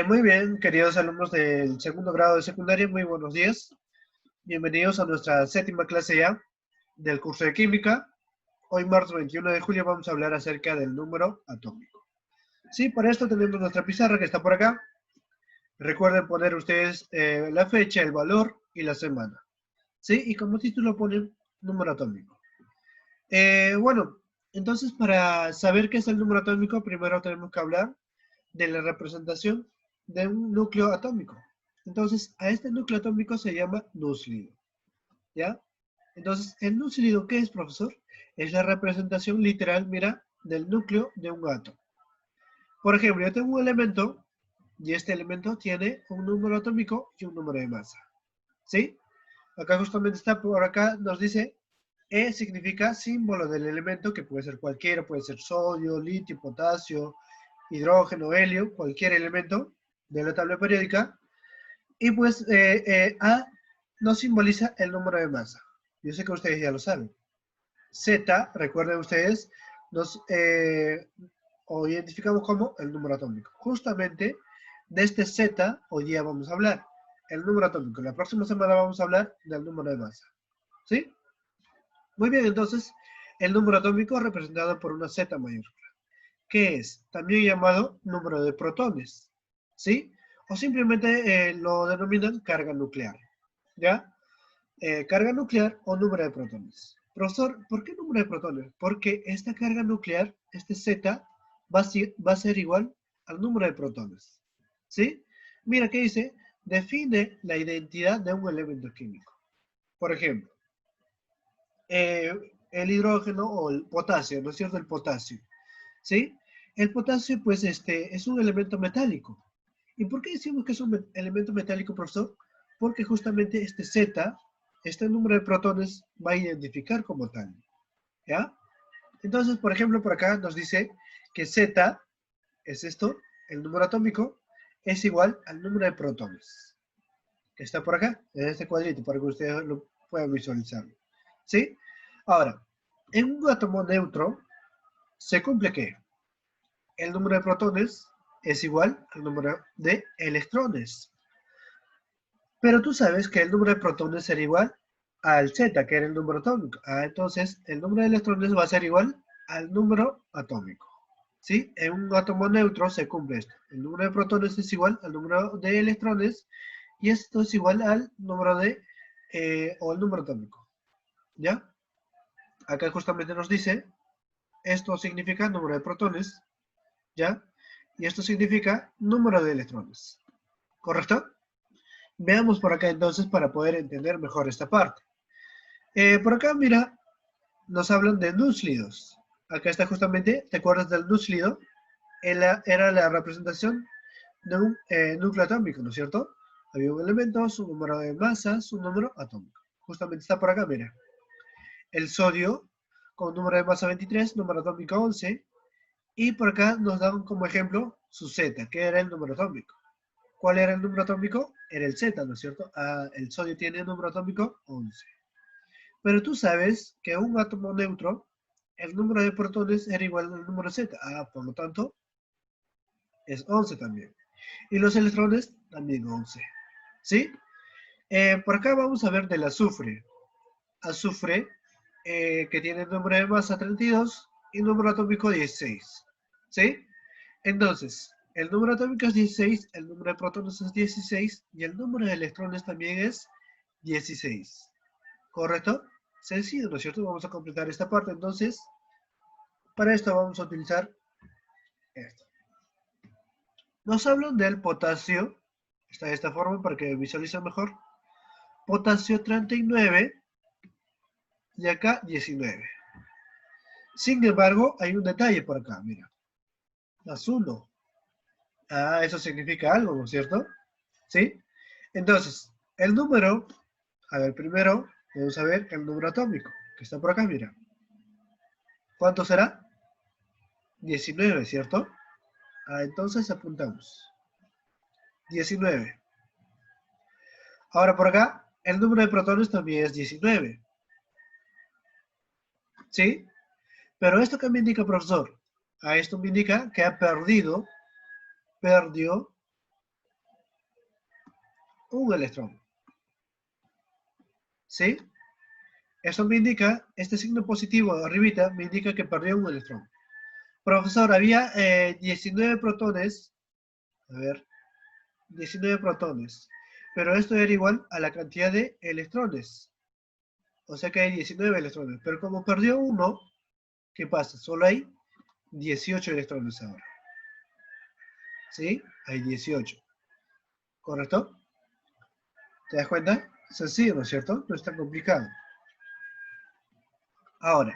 Muy bien, queridos alumnos del segundo grado de secundaria, muy buenos días. Bienvenidos a nuestra séptima clase ya del curso de química. Hoy, martes 21 de julio, vamos a hablar acerca del número atómico. Sí, para esto tenemos nuestra pizarra que está por acá. Recuerden poner ustedes la fecha, el valor y la semana. Sí, y como título ponen número atómico. Bueno, entonces para saber qué es el número atómico, primero tenemos que hablar de la representación de un núcleo atómico. Entonces, a este núcleo atómico se llama núclido, ¿ya? Entonces, ¿el núclido qué es, profesor? Es la representación literal, mira, del núcleo de un átomo. Por ejemplo, yo tengo un elemento y este elemento tiene un número atómico y un número de masa, ¿sí? Acá justamente está, por acá nos dice, E significa símbolo del elemento, que puede ser cualquiera, puede ser sodio, litio, potasio, hidrógeno, helio, cualquier elemento de la tabla periódica. Y pues A nos simboliza el número de masa. Yo sé que ustedes ya lo saben. Z, recuerden ustedes, nos o identificamos como el número atómico. Justamente de este Z hoy día vamos a hablar, el número atómico. La próxima semana vamos a hablar del número de masa. ¿Sí? Muy bien, entonces, el número atómico representado por una Z mayúscula, que es también llamado número de protones, ¿sí? O simplemente lo denominan carga nuclear, ¿ya? Carga nuclear o número de protones. Profesor, ¿por qué número de protones? Porque esta carga nuclear, este Z, va a ser igual al número de protones, ¿sí? Mira qué dice, define la identidad de un elemento químico. Por ejemplo, el hidrógeno o el potasio, ¿no es cierto? El potasio, ¿sí? El potasio, pues, es un elemento metálico. ¿Y por qué decimos que es un elemento metálico, profesor? Porque justamente este Z, este número de protones, va a identificar como tal, ¿ya? Entonces, por ejemplo, por acá nos dice que Z es esto, el número atómico, es igual al número de protones, que está por acá, en este cuadrito, para que ustedes lo puedan visualizar, ¿sí? Ahora, en un átomo neutro, se cumple que el número de protones es igual al número de electrones. Pero tú sabes que el número de protones será igual al Z, que era el número atómico. Entonces, el número de electrones va a ser igual al número atómico. ¿Sí? En un átomo neutro se cumple esto. El número de protones es igual al número de electrones y esto es igual al número de, o el número atómico. ¿Ya? Acá justamente nos dice, esto significa número de protones, ¿ya? Y esto significa número de electrones. ¿Correcto? Veamos por acá entonces para poder entender mejor esta parte. Por acá, mira, nos hablan de núclidos. Acá está justamente, ¿te acuerdas del núclido? Era la representación de un núcleo atómico, ¿no es cierto? Había un elemento, su número de masa, su número atómico. Justamente está por acá, mira. El sodio, con número de masa 23, número atómico 11. Y por acá nos dan como ejemplo su Z, que era el número atómico. ¿Cuál era el número atómico? Era el Z, ¿no es cierto? El sodio tiene el número atómico 11. Pero tú sabes que un átomo neutro, el número de protones era igual al número Z. Por lo tanto, es 11 también. Y los electrones también 11. ¿Sí? Por acá vamos a ver del azufre. Azufre, que tiene el número de masa 32 y número atómico 16. ¿Sí? Entonces, el número atómico es 16, el número de protones es 16 y el número de electrones también es 16. ¿Correcto? Sencillo, ¿no es cierto? Vamos a completar esta parte. Entonces, para esto vamos a utilizar esto. Nos hablan del potasio. Está de esta forma para que visualicen mejor. Potasio 39 y acá 19. Sin embargo, hay un detalle por acá, mira. Más 1. Eso significa algo, ¿no es cierto? ¿Sí? Entonces, el número, a ver, primero vamos a ver el número atómico, que está por acá, mira. ¿Cuánto será? 19, ¿cierto? Entonces apuntamos. 19. Ahora por acá, el número de protones también es 19. ¿Sí? Pero esto que me indica, profesor, esto me indica que perdió un electrón. ¿Sí? Eso me indica, este signo positivo arribita, me indica que perdió un electrón. Profesor, había 19 protones. A ver, 19 protones. Pero esto era igual a la cantidad de electrones. O sea que hay 19 electrones. Pero como perdió uno, ¿qué pasa? Solo hay 18 electrones ahora. ¿Sí? Hay 18. ¿Correcto? ¿Te das cuenta? Sencillo, ¿no es cierto? No es tan complicado. Ahora,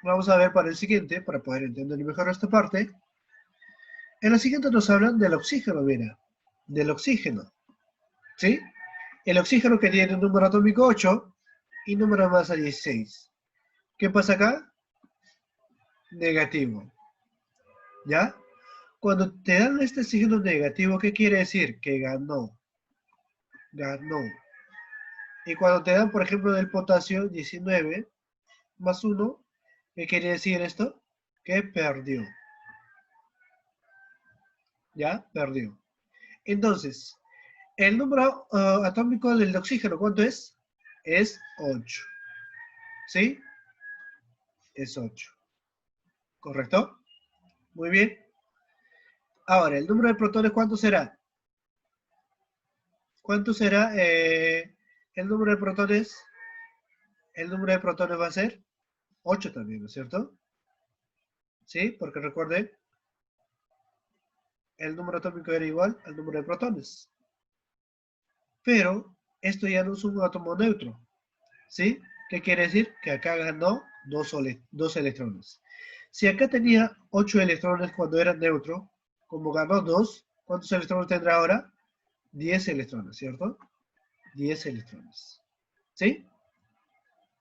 vamos a ver para el siguiente, para poder entender mejor esta parte. En la siguiente nos hablan del oxígeno, mira. Del oxígeno. ¿Sí? El oxígeno que tiene un número atómico 8 y número de masa 16. ¿Qué pasa acá? Negativo. ¿Ya? Cuando te dan este signo negativo, ¿qué quiere decir? Que ganó. Ganó. Y cuando te dan, por ejemplo, del potasio 19 más 1, ¿qué quiere decir esto? Que perdió. ¿Ya? Perdió. Entonces, el número atómico del oxígeno, ¿cuánto es? Es 8. ¿Sí? Es 8. ¿Correcto? Muy bien. Ahora, el número de protones, ¿cuánto será? ¿Cuánto será el número de protones? El número de protones va a ser 8 también, ¿no es cierto? ¿Sí? Porque recuerden, el número atómico era igual al número de protones. Pero esto ya no es un átomo neutro. ¿Sí? ¿Qué quiere decir? Que acá ganó dos electrones. Si acá tenía 8 electrones cuando era neutro, como ganó 2, ¿cuántos electrones tendrá ahora? 10 electrones, ¿cierto? 10 electrones. ¿Sí?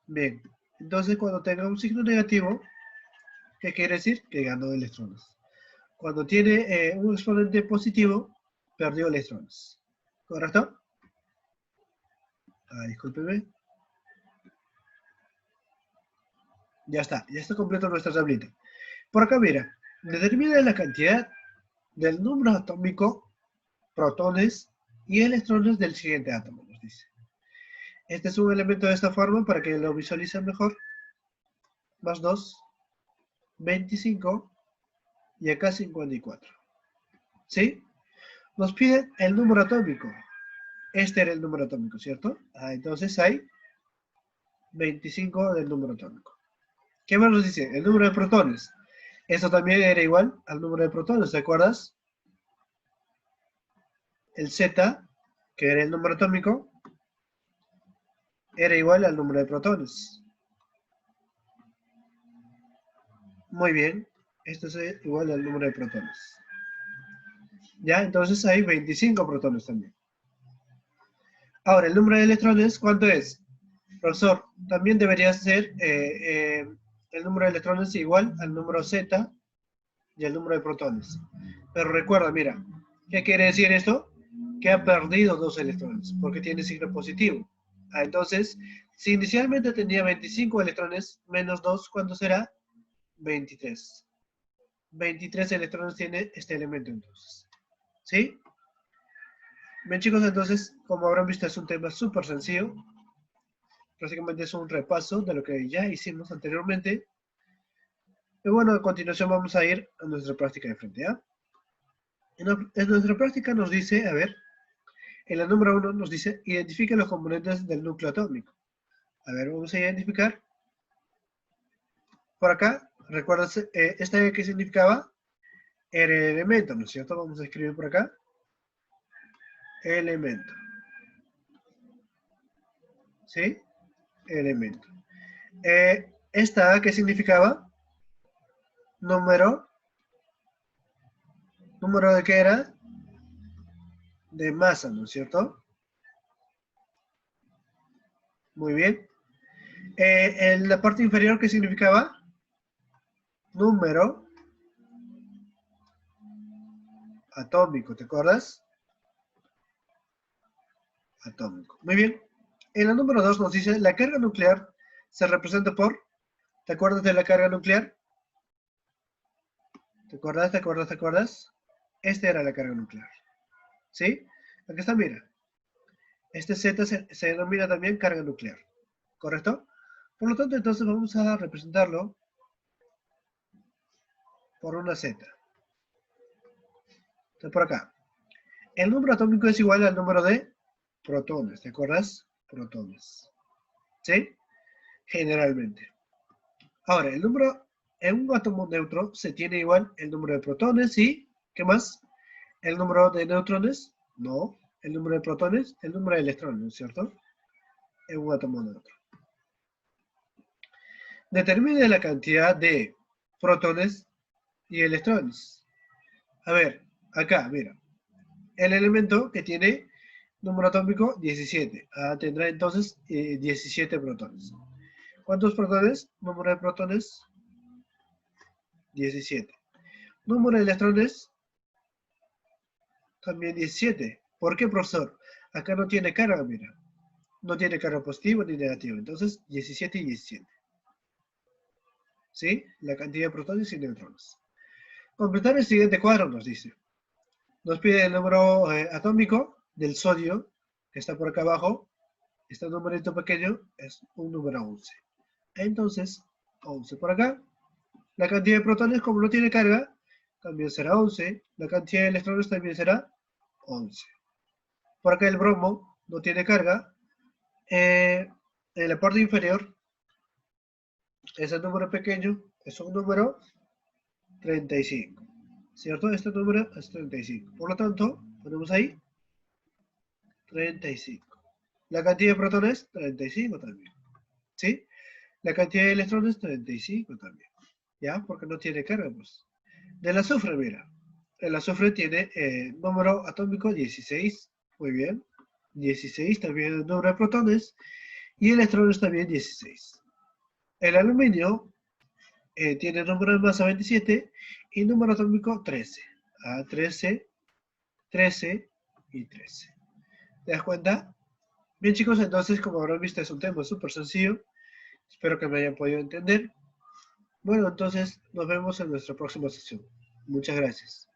Bien. Entonces, cuando tenga un signo negativo, ¿qué quiere decir? Que ganó electrones. Cuando tiene un exponente positivo, perdió electrones. ¿Correcto? Discúlpeme. Ya está completo nuestra tablita. Por acá, mira, determina la cantidad del número atómico, protones y electrones del siguiente átomo, nos dice. Este es un elemento de esta forma para que lo visualicen mejor. Más 2, 25 y acá 54. ¿Sí? Nos pide el número atómico. Este era el número atómico, ¿cierto? Entonces hay 25 del número atómico. ¿Qué más nos dice? El número de protones. Esto también era igual al número de protones, ¿te acuerdas? El Z, que era el número atómico, era igual al número de protones. Muy bien, esto es igual al número de protones. Ya, entonces hay 25 protones también. Ahora, el número de electrones, ¿cuánto es? Profesor, también debería ser el número de electrones igual al número Z y al número de protones. Pero recuerda, mira, ¿qué quiere decir esto? Que ha perdido 2 electrones, porque tiene signo positivo. Entonces, si inicialmente tenía 25 electrones menos 2, ¿cuánto será? 23. 23 electrones tiene este elemento entonces. ¿Sí? Bien chicos, entonces, como habrán visto, es un tema súper sencillo. Prácticamente es un repaso de lo que ya hicimos anteriormente. Y bueno, a continuación vamos a ir a nuestra práctica de frente, ¿ya? En nuestra práctica nos dice, a ver, en la número 1 nos dice, identifique los componentes del núcleo atómico. A ver, vamos a identificar. Por acá, ¿recuerdas esta qué significaba? Era el elemento, ¿no es cierto? Vamos a escribir por acá. Elemento. ¿Sí? Elemento. ¿Esta qué significaba? Número. ¿Número de qué era? De masa, ¿no es cierto? Muy bien. En la parte inferior, ¿qué significaba? Número atómico, ¿te acuerdas? Atómico. Muy bien. En la número 2 nos dice, la carga nuclear se representa por, ¿te acuerdas de la carga nuclear? ¿Te acuerdas? ¿Te acuerdas? ¿Te acuerdas? Esta era la carga nuclear. ¿Sí? Aquí está, mira. Este Z se denomina también carga nuclear, ¿correcto? Por lo tanto, entonces vamos a representarlo por una Z. Entonces, por acá. El número atómico es igual al número de protones, ¿te acuerdas? Protones. ¿Sí? Generalmente. Ahora, el número en un átomo neutro se tiene igual el número de protones y, ¿qué más? ¿El número de neutrones? No. ¿El número de protones? El número de electrones, ¿cierto? En un átomo neutro. Determine la cantidad de protones y electrones. A ver, acá, mira. El elemento que tiene número atómico 17. Tendrá entonces 17 protones. ¿Cuántos protones? Número de protones 17. Número de electrones también 17. ¿Por qué, profesor? Acá no tiene carga, mira. No tiene carga positiva ni negativa. Entonces, 17 y 17. ¿Sí? La cantidad de protones y neutrones. Completar el siguiente cuadro, nos dice. Nos pide el número atómico del sodio, que está por acá abajo. Este numerito pequeño es un número 11. Entonces, 11 por acá. La cantidad de protones, como no tiene carga, también será 11. La cantidad de electrones también será 11. Por acá el bromo no tiene carga. En la parte inferior, ese número pequeño es un número 35. ¿Cierto? Este número es 35. Por lo tanto, ponemos ahí 35. La cantidad de protones, 35 también. ¿Sí? La cantidad de electrones, 35 también. ¿Ya? Porque no tiene carga, pues. Del azufre, mira. El azufre tiene número atómico 16. Muy bien. 16 también el número de protones. Y electrones también 16. El aluminio tiene número de masa 27 y número atómico 13. 13, 13 y 13. ¿Te das cuenta? Bien, chicos, entonces, como habrán visto, es un tema súper sencillo. Espero que me hayan podido entender. Bueno, entonces, nos vemos en nuestra próxima sesión. Muchas gracias.